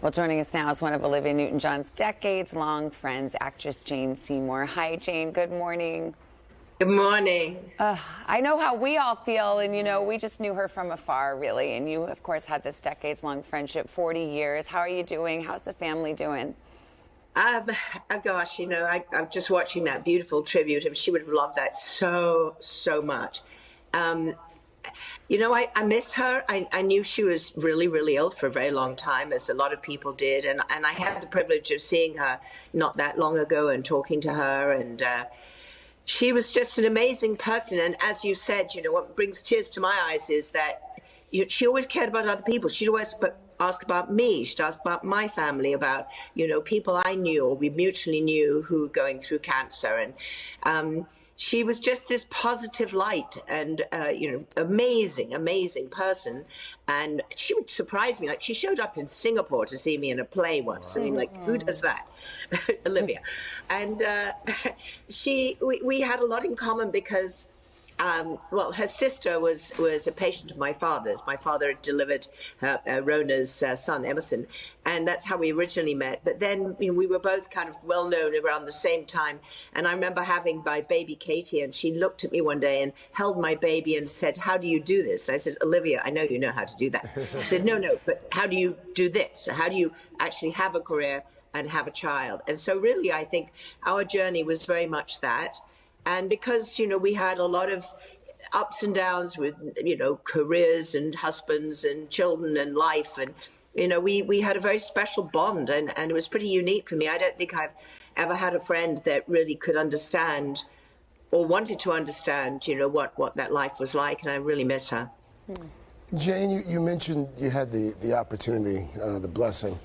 Well, joining us now is one of Olivia Newton-John's decades-long friends, actress Jane Seymour. Hi, Jane. Good morning. Good morning. I know how we all feel, and we just knew her from afar, really. And you, of course, had this decades-long friendship, 40 years. How are you doing? How's the family doing? Gosh, I'm just watching that beautiful tribute, and she would have loved that so much. I miss her. I knew she was really, really ill for a very long time, as a lot of people did. And I had the privilege of seeing her not that long ago and talking to her. And she was just an amazing person. And as you said, what brings tears to my eyes is that she always cared about other people. She'd always ask about me. She'd ask about my family, about, people I knew or we mutually knew who were going through cancer. And she was just this positive light and, amazing person. And she would surprise me. Like, she showed up in Singapore to see me in a play once. I mean, like, who does that? Olivia. And we had a lot in common because, her sister was a patient of my father's. My father had delivered Rona's son, Emerson, and that's how we originally met. But then we were both kind of well known around the same time. And I remember having my baby Katie, and she looked at me one day and held my baby and said, "How do you do this?" And I said, "Olivia, I know you know how to do that." She said, "No, but how do you do this? How do you actually have a career and have a child?" And so really, I think our journey was very much that. And because, we had a lot of ups and downs with, careers and husbands and children and life. And, we had a very special bond, and it was pretty unique for me. I don't think I've ever had a friend that really could understand or wanted to understand, what that life was like. And I really miss her. Jane, you mentioned you had the opportunity, the blessing,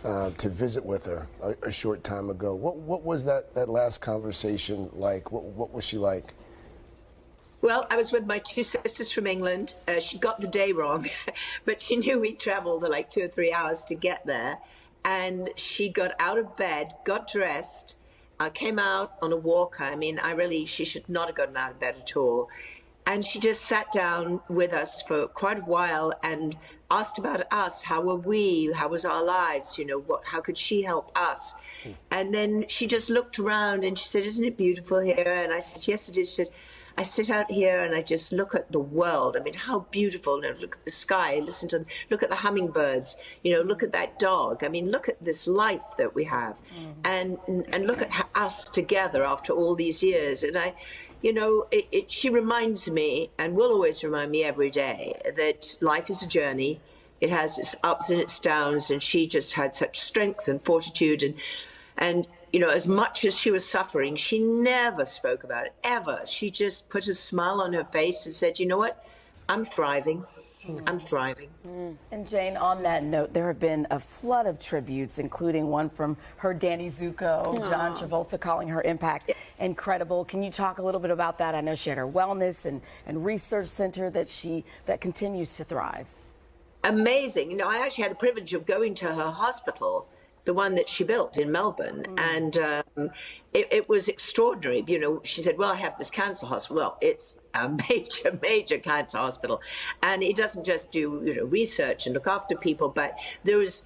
to visit with her a short time ago. What was that last conversation like? What was she like? Well, I was with my two sisters from England. She got the day wrong, but she knew we traveled like 2 or 3 hours to get there. And she got out of bed, got dressed, came out on a walker. I mean, she should not have gotten out of bed at all. And she just sat down with us for quite a while and asked about us. How were we? How was our lives? How could she help us? And then she just looked around and she said, "Isn't it beautiful here?" And I said, "Yes, it is." She said, "I sit out here and I just look at the world. I mean, how beautiful. Look at the sky, look at the hummingbirds, look at that dog. I mean, look at this life that we have. And look at us together after all these years." And she reminds me, and will always remind me every day, that life is a journey. It has its ups and its downs, and she just had such strength and fortitude. And as much as she was suffering, she never spoke about it, ever. She just put a smile on her face and said, "You know what? I'm thriving. I'm thriving." And Jane, on that note, there have been a flood of tributes, including one from her Danny Zuko, John Travolta, calling her impact incredible. Can you talk a little bit about that? I know she had her wellness and research center that continues to thrive. Amazing. I actually had the privilege of going to her hospital, the one that she built in Melbourne. And it was extraordinary. She said, "Well, I have this cancer hospital." Well, it's a major cancer hospital. And it doesn't just do, research and look after people, but there was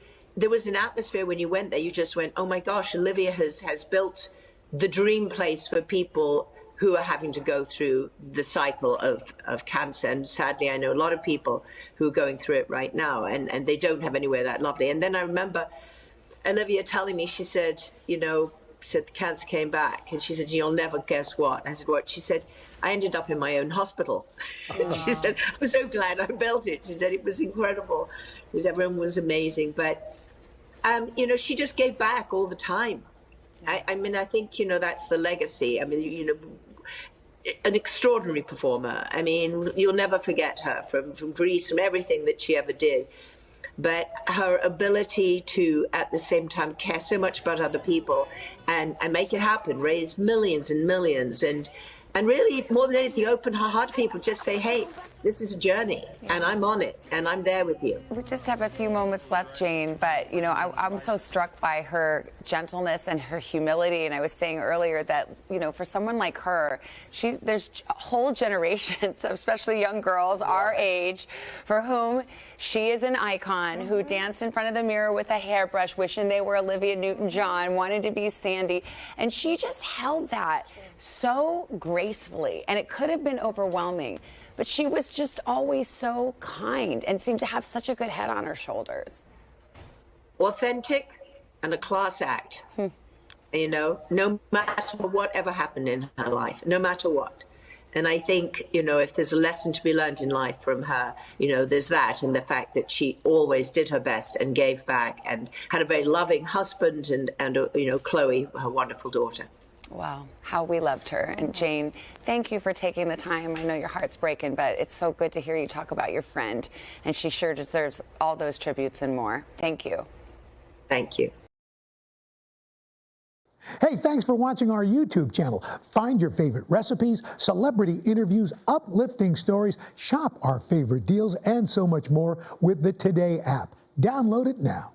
an atmosphere when you went there. You just went, "Oh my gosh, Olivia has built the dream place for people who are having to go through the cycle of cancer." And sadly, I know a lot of people who are going through it right now, and they don't have anywhere that lovely. And then I remember Olivia telling me, she said, the cancer came back, and she said, "You'll never guess what." I said, "What?" She said, "I ended up in my own hospital." She said, "I'm so glad I built it." She said, "It was incredible. Everyone was amazing." But, she just gave back all the time. I mean, I think, that's the legacy. I mean, an extraordinary performer. I mean, you'll never forget her from Greece, from everything that she ever did. But her ability to, at the same time, care so much about other people and make it happen, raise millions and millions, and really, more than anything, open her heart to people, just say, "Hey, This is a journey, and I'm on it, and I'm there with you. We just have a few moments left, Jane, but you know, I'm so struck by her gentleness and her humility. And I was saying earlier that, you know, for someone like her, there's whole generations, especially young girls our age, for whom she is an icon, who danced in front of the mirror with a hairbrush, wishing they were Olivia Newton-John, wanted to be Sandy, and she just held that so gracefully, and it could have been overwhelming. But she was just always so kind and seemed to have such a good head on her shoulders. Authentic and a class act. You know, no matter whatever happened in her life, no matter what. And I think, you know, if there's a lesson to be learned in life from her, you know, there's that, and the fact that she always did her best and gave back and had a very loving husband and you know, Chloe, her wonderful daughter. Wow, how we loved her. And Jane, thank you for taking the time. I know your heart's breaking, but it's so good to hear you talk about your friend. And she sure deserves all those tributes and more. Thank you. Thank you. Hey, thanks for watching our YouTube channel. Find your favorite recipes, celebrity interviews, uplifting stories, shop our favorite deals, and so much more with the Today app. Download it now.